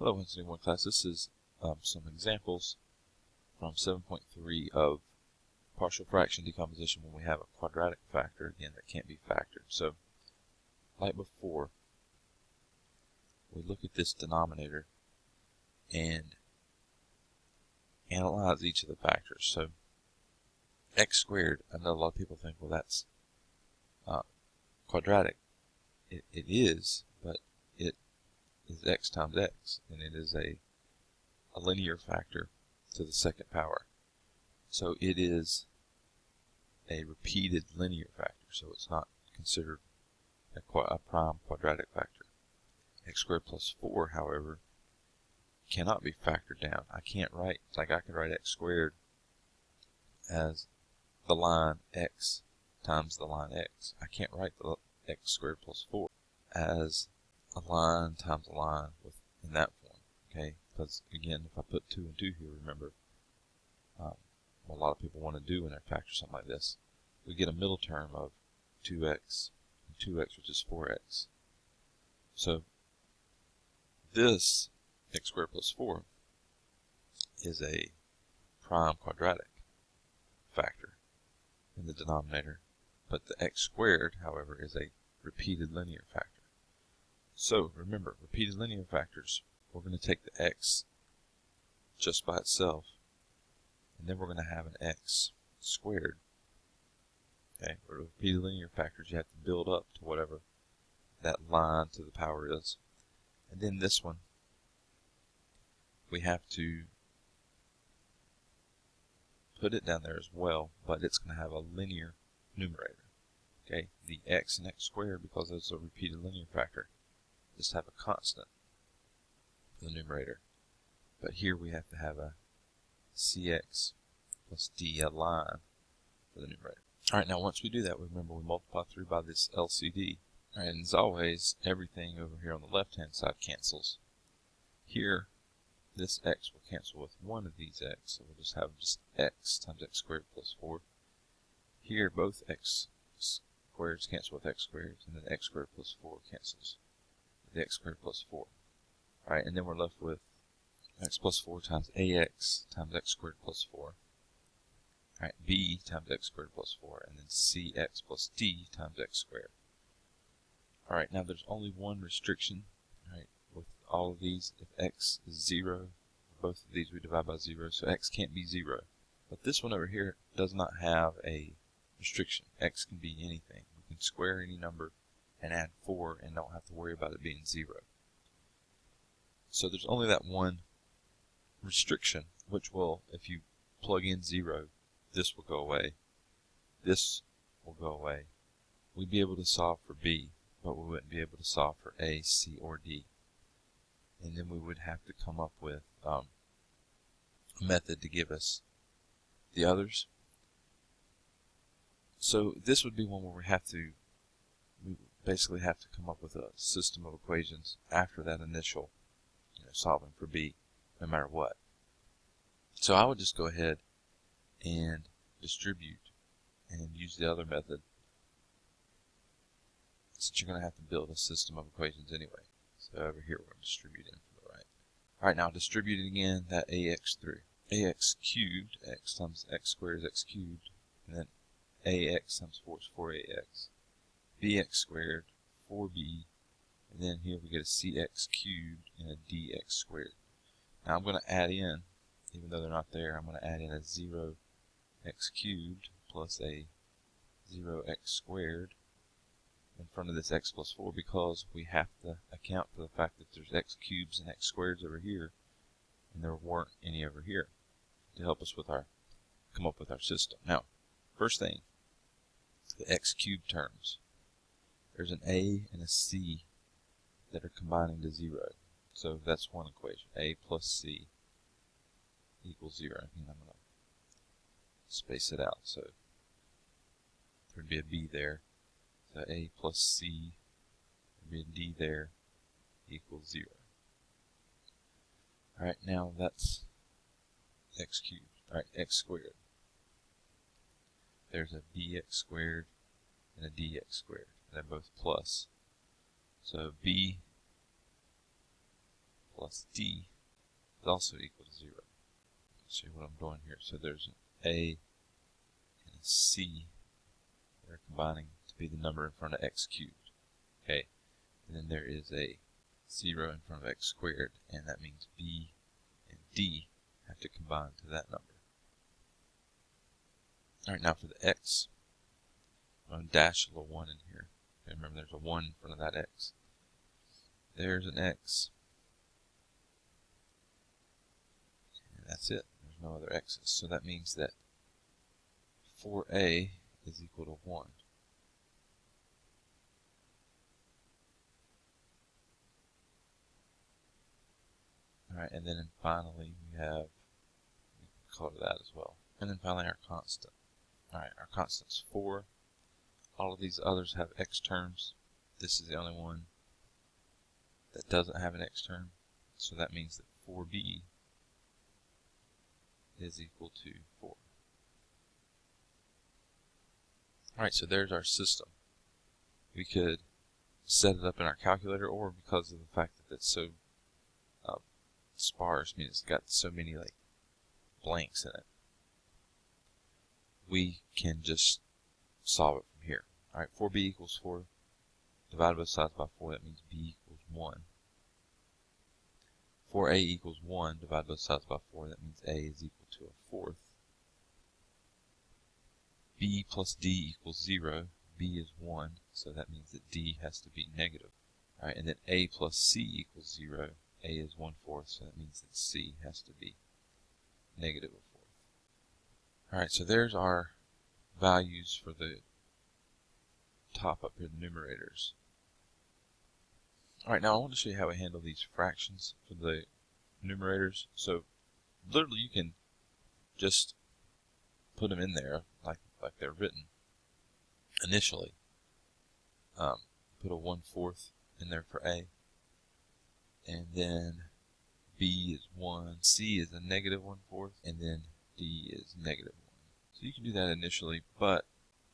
Hello, Wednesday 1 class. This is some examples from 7.3 of partial fraction decomposition when we have a quadratic factor, again, that can't be factored. So, like before, we look at this denominator and analyze each of the factors. So, x squared, I know a lot of people think, well, that's quadratic. It is, but it is x times x, and it is a linear factor to the second power. So it is a repeated linear factor, so it's not considered a prime quadratic factor. X squared plus 4, however, cannot be factored down. I can't write, like I can write x squared as the line x times the line x. I can't write the x squared plus 4 as a line times a line in that form, okay? Because again, if I put 2 and 2 here, remember, what a lot of people want to do when they factor something like this, we get a middle term of 2x and 2x, which is 4x. So this x squared plus 4 is a prime quadratic factor in the denominator, but the x squared, however, is a repeated linear factor. So remember, repeated linear factors, we're going to take the x just by itself, and then we're going to have an x squared. Okay, but repeated linear factors, you have to build up to whatever that line to the power is. And then this one, we have to put it down there as well, but it's going to have a linear numerator. Okay, the x and x squared, because it's a repeated linear factor, just have a constant for the numerator. But here we have to have a cx plus d, a line, for the numerator. Alright, now once we do that, remember we multiply through by this LCD. Alright, and as always, everything over here on the left-hand side cancels. Here, this x will cancel with one of these x, so we'll just have just x times x squared plus 4. Here, both x squareds cancel with x squared, and then x squared plus 4 cancels with the x squared plus 4. Alright, and then we're left with x plus 4 times ax times x squared plus 4. Alright, b times x squared plus 4, and then cx plus d times x squared. Alright, now there's only one restriction. Alright, with all of these, if x is 0, both of these we divide by 0, so x can't be 0. But this one over here does not have a restriction. X can be anything. We can square any number and add 4 and don't have to worry about it being 0. So there's only that one restriction, which will, if you plug in 0, this will go away, this will go away. We'd be able to solve for b, but we wouldn't be able to solve for a, c, or d. And then we would have to come up with a method to give us the others. So this would be one where we basically have to come up with a system of equations after that initial solving for b, no matter what. So I would just go ahead and distribute and use the other method, since you're going to have to build a system of equations anyway. So over here we're going to distribute in from the right. Alright, now distribute it again, that ax through. Ax cubed, x times x squared is x cubed, and then ax times 4 is 4ax. Bx squared, 4b, and then here we get a cx cubed and a dx squared. Now I'm going to add in, even though they're not there, I'm going to add in a 0x cubed plus a 0x squared in front of this x plus 4, because we have to account for the fact that there's x cubes and x squareds over here, and there weren't any over here, to help us with come up with our system. Now, first thing, the x cubed terms. There's an a and a c that are combining to 0. So that's one equation. A plus c equals 0. And I'm going to space it out. So there'd be a b there. So a plus c, there'd be a d there, equals 0. Alright, now that's x cubed. Alright, x squared. There's a bx squared and a dx squared. They're both plus. So b plus D is also equal to 0. Let's see what I'm doing here. So there's an A and a C that are combining to be the number in front of x cubed. Okay, and then there is a 0 in front of x squared, and that means B and D have to combine to that number. Alright, now for the x, I'm going to dash a little 1 in here. Okay, remember there's a 1 in front of that x. There's an x. And that's it. There's no other x's. So that means that 4a is equal to 1. Alright, and then finally we have, we can color that as well. And then finally our constant. Alright, our constant's 4. All of these others have x terms. This is the only one that doesn't have an x term. So that means that 4b is equal to 4. Alright, so there's our system. We could set it up in our calculator, or because of the fact that it's so sparse, I mean it's got so many like blanks in it, we can just solve it from here. Alright, 4b equals 4. Divide both sides by 4, that means b equals 1. 4a equals 1. Divide both sides by 4, that means a is equal to a fourth. B plus D equals 0. B is 1, so that means that D has to be negative. Alright, and then A plus C equals 0. A is 1/4, so that means that C has to be negative a fourth. Alright, so there's our values for the top up here, the numerators. Alright, now I want to show you how we handle these fractions for the numerators. So literally you can just put them in there like they're written initially. Put a 1/4 in there for A, and then B is 1, C is a negative 1/4, and then D is negative 1. So you can do that initially, but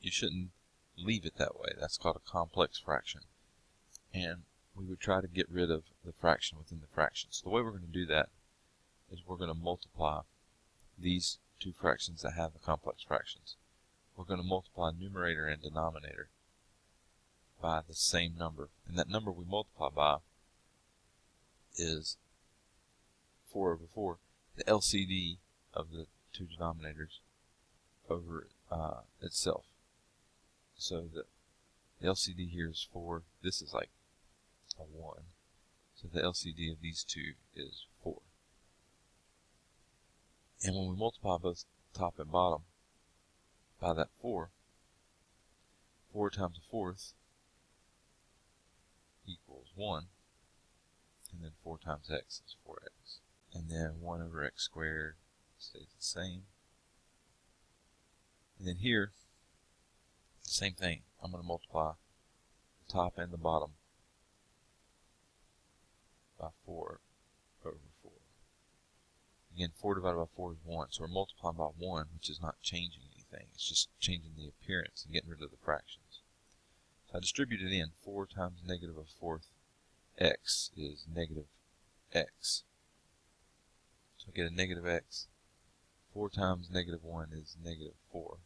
you shouldn't leave it that way. That's called a complex fraction. And we would try to get rid of the fraction within the fraction. So the way we're going to do that is we're going to multiply these two fractions that have the complex fractions. We're going to multiply numerator and denominator by the same number. And that number we multiply by is 4 over 4, the LCD of the two denominators over itself. So the LCD here is 4. This is like a 1. So the LCD of these two is 4. And when we multiply both top and bottom by that 4, 4 times a fourth equals 1. And then 4 times x is 4x. And then 1 over x squared stays the same. And then here, same thing. I'm going to multiply the top and the bottom by 4 over 4. Again, 4 divided by 4 is 1. So we're multiplying by 1, which is not changing anything. It's just changing the appearance and getting rid of the fractions. So I distribute it in. 4 times negative a fourth x is negative x. So I get a negative x. 4 times negative 1 is negative 4.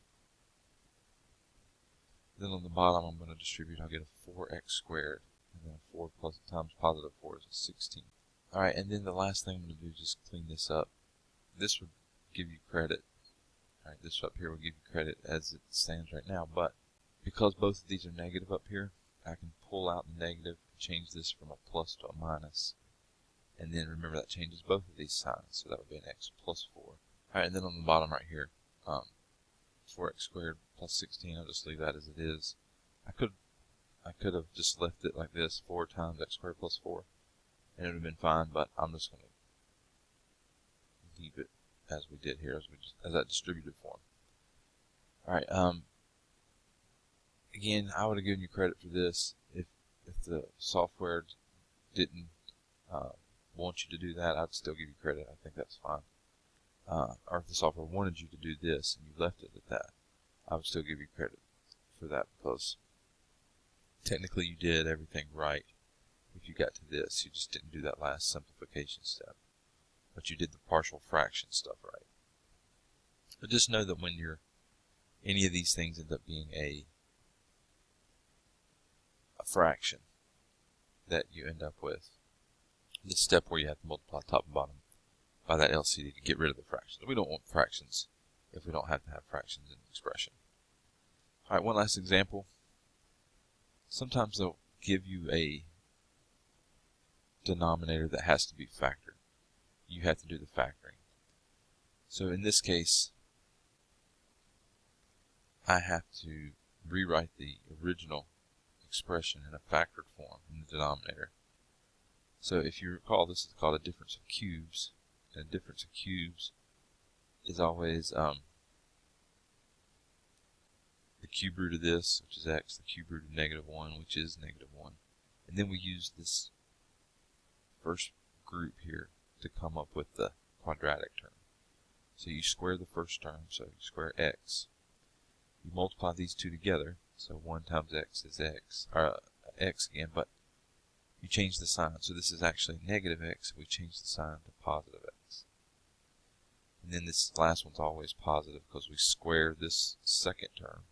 Then on the bottom I'm going to distribute. I'll get a 4x squared. And then a 4 plus times positive 4 is a 16. Alright, and then the last thing I'm going to do is just clean this up. This would give you credit. Alright, this up here will give you credit as it stands right now. But because both of these are negative up here, I can pull out the negative and change this from a plus to a minus. And then remember that changes both of these signs. So that would be an x plus 4. Alright, and then on the bottom right here, 4x squared plus 16, I'll just leave that as it is. I could have just left it like this, 4 times x squared plus 4, and it would have been fine, but I'm just going to leave it as we did here, as that distributed form. Alright, again, I would have given you credit for this if the software didn't want you to do that. I'd still give you credit. I think that's fine. Or if the software wanted you to do this and you left it at that, I would still give you credit for that, because technically you did everything right. if you got to this. You just didn't do that last simplification step, but you did the partial fraction stuff right. But just know that when any of these things end up being a fraction, that you end up with the step where you have to multiply top and bottom by that LCD to get rid of the fractions. We don't want fractions if we don't have to have fractions in the expression. Alright, one last example. Sometimes they'll give you a denominator that has to be factored. You have to do the factoring. So in this case, I have to rewrite the original expression in a factored form in the denominator. So if you recall, this is called a difference of cubes. And a difference of cubes is always the cube root of this, which is x, the cube root of -1, which is -1. And then we use this first group here to come up with the quadratic term. So you square the first term, so you square x. You multiply these two together, so 1 times x is x, or x again, but you change the sign. So this is actually negative x, we change the sign to positive x. And then this last one's always positive because we square this second term,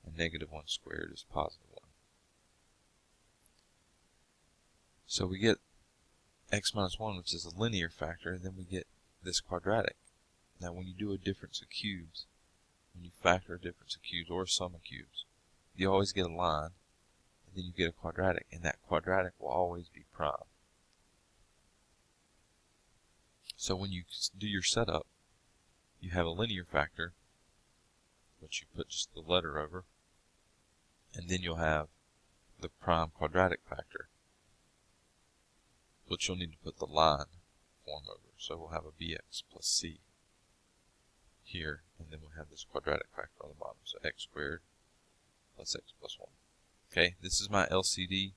and -1 squared is positive 1. So we get x minus 1, which is a linear factor, and then we get this quadratic. Now when you do a difference of cubes, when you factor a difference of cubes or a sum of cubes, you always get a line, and then you get a quadratic, and that quadratic will always be prime. So when you do your setup, you have a linear factor, which you put just the letter over, and then you'll have the prime quadratic factor, which you'll need to put the line form over. So we'll have a bx plus c here, and then we'll have this quadratic factor on the bottom. So x squared plus x plus 1. Okay, this is my LCD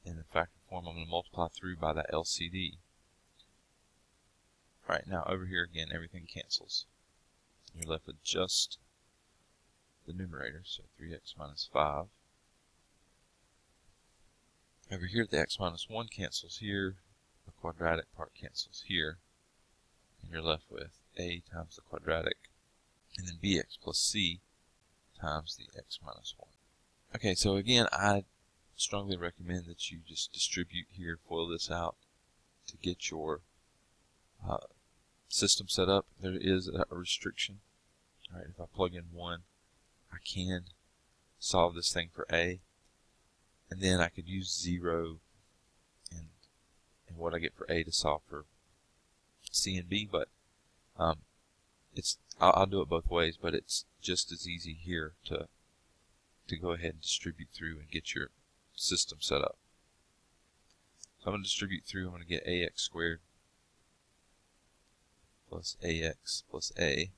in the factor form. I'm going to multiply through by that LCD. Alright, now over here again, everything cancels. You're left with just the numerator, so 3x minus 5. Over here, the x minus 1 cancels here, the quadratic part cancels here, and you're left with a times the quadratic, and then bx plus c times the x minus 1. Okay, so again, I strongly recommend that you just distribute here, FOIL this out to get your system set up. There is a restriction. Alright, if I plug in 1, I can solve this thing for a, and then I could use 0 and what I get for a to solve for c and b, but I'll do it both ways, but it's just as easy here to go ahead and distribute through and get your system set up. So I'm going to distribute through. I'm going to get ax squared plus ax plus a.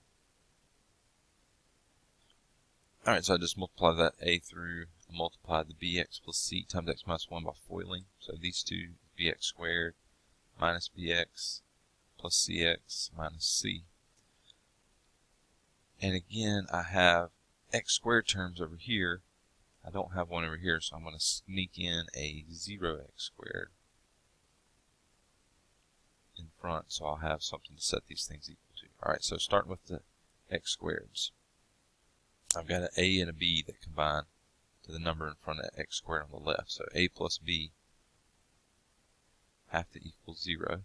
Alright, so I just multiply that a through, multiply the bx plus c times x minus 1 by foiling. So these two, bx squared minus bx plus cx minus c. And again, I have x squared terms over here. I don't have one over here, so I'm going to sneak in a 0x squared in front, so I'll have something to set these things equal to. Alright, so starting with the x squareds. I've got an a and a b that combine to the number in front of x squared on the left. So a plus b have to equal 0.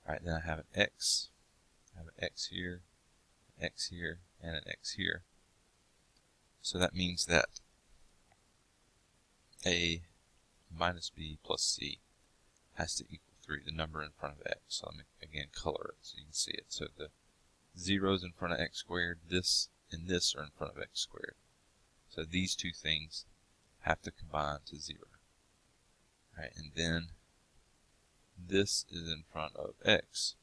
Alright, then I have an x. I have an x here, an x here, and an x here. So that means that a minus b plus c has to equal 3, the number in front of x. So let me again color it so you can see it. So the 0's in front of x squared, this and this are in front of x squared. So these two things have to combine to 0. Alright, and then this is in front of x.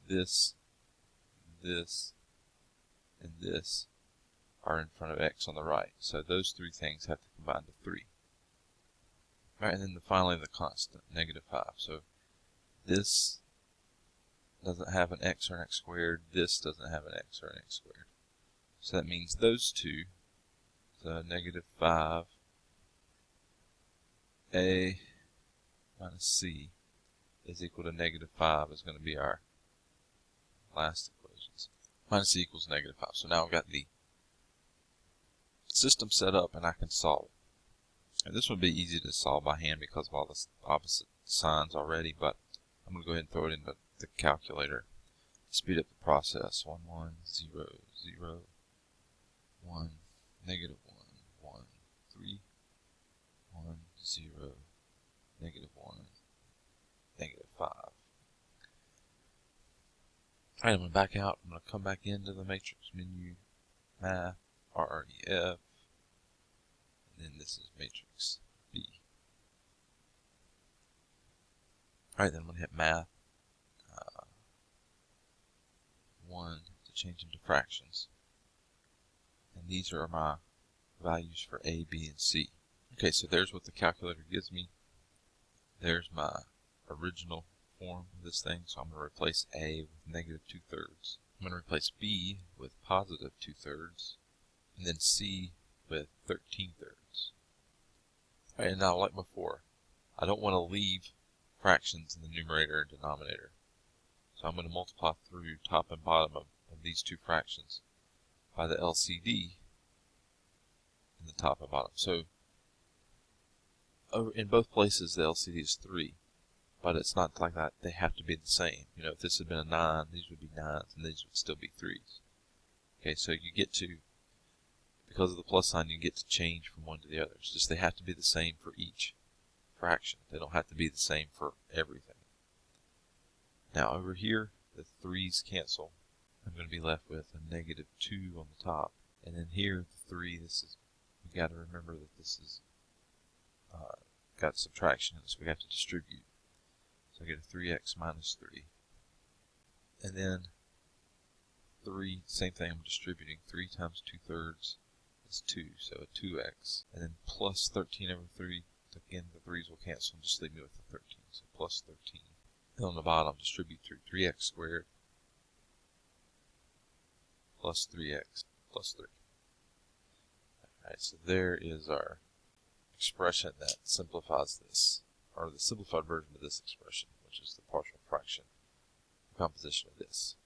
This, and this are in front of x on the right. So those three things have to combine to 3. Alright, and then finally the constant, -5. So this doesn't have an x or an x squared. This doesn't have an x or an x squared. So that means those two, the -5 a minus c is equal to -5 is going to be our last equations. Minus c equals -5. So now I've got the system set up and I can solve it. And this would be easy to solve by hand because of all the opposite signs already, but I'm going to go ahead and throw it into the calculator to speed up the process. 1, 1, 0, 0, 1, -1, 1, 3, 1, 0, -1, -5. Alright, I'm going to back out. I'm going to come back into the matrix menu, math, RREF, and then this is matrix B. Alright, then I'm going to hit math 1 to change into fractions. And these are my values for A, B, and C. Okay, so there's what the calculator gives me. There's my original form of this thing, so I'm going to replace A with -2/3. I'm going to replace B with +2/3, and then C with 13/3. Alright, and now like before, I don't want to leave fractions in the numerator and denominator. So I'm going to multiply through top and bottom of these two fractions by the LCD in the top and bottom. So in both places the LCD is 3, but it's not like that. They have to be the same. You know, if this had been a 9, these would be 9s and these would still be 3s. Okay, so you get to, because of the plus sign, you get to change from one to the other. It's just they have to be the same for each fraction. They don't have to be the same for everything. Now over here, the 3's cancel. I'm going to be left with a -2 on the top. And then here, the 3, this is, we got to remember that this is got subtraction in it, so we have to distribute. So I get a 3x minus 3. And then 3, same thing, I'm distributing. 3 times 2/3 is 2, so a 2x. And then plus 13/3, again the 3's will cancel and just leave me with the 13, so plus 13. And on the bottom, distribute through 3x squared plus 3x plus 3. Alright, so there is our expression that simplifies this, or the simplified version of this expression, which is the partial fraction decomposition of this.